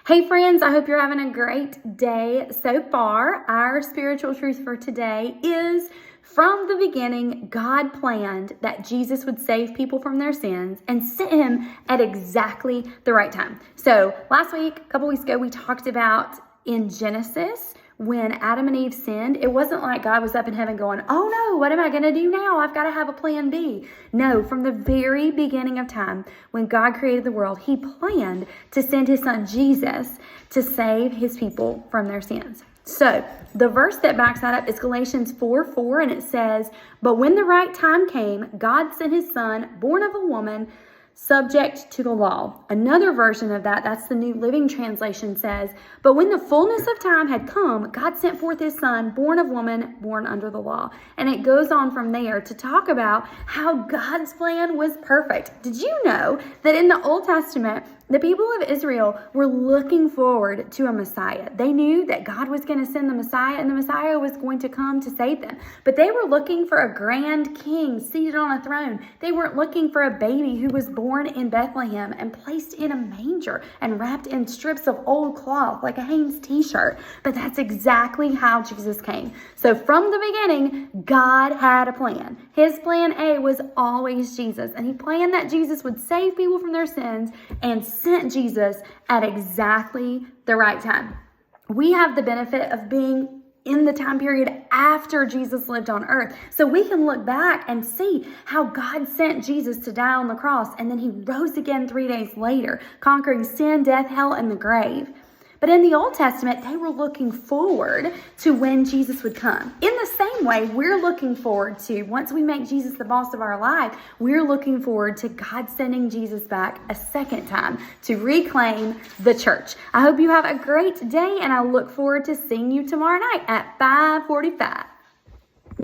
Hey friends, I hope you're having a great day so far. Our spiritual truth for today is from the beginning, God planned that Jesus would save people from their sins and sent him at exactly the right time. So last week, a couple weeks ago, we talked about in Genesis, when Adam and Eve sinned, it wasn't like God was up in heaven going, oh no, what am I going to do now? I've got to have a plan B. No, from the very beginning of time, when God created the world, he planned to send his son Jesus to save his people from their sins. So the verse that backs that up is Galatians 4:4, and it says, but when the right time came, God sent his son, born of a woman, subject to the law. Another version of that's the New Living Translation, says, but when the fullness of time had come, God sent forth his son, born of woman, born under the law. And it goes on from there to talk about how God's plan was perfect. Did you know that in the Old Testament, the people of Israel were looking forward to a Messiah? They knew that God was going to send the Messiah, and the Messiah was going to come to save them. But they were looking for a grand king seated on a throne. They weren't looking for a baby who was born in Bethlehem and placed in a manger and wrapped in strips of old cloth like a Hanes t-shirt. But that's exactly how Jesus came. So from the beginning, God had a plan. His plan A was always Jesus. And he planned that Jesus would save people from their sins and sent Jesus at exactly the right time. We have the benefit of being in the time period after Jesus lived on earth. So we can look back and see how God sent Jesus to die on the cross, and then he rose again 3 days later, conquering sin, death, hell, and the grave. But in the Old Testament, they were looking forward to when Jesus would come. In the same way, we're looking forward to, once we make Jesus the boss of our life, we're looking forward to God sending Jesus back a second time to reclaim the church. I hope you have a great day, and I look forward to seeing you tomorrow night at 5:45.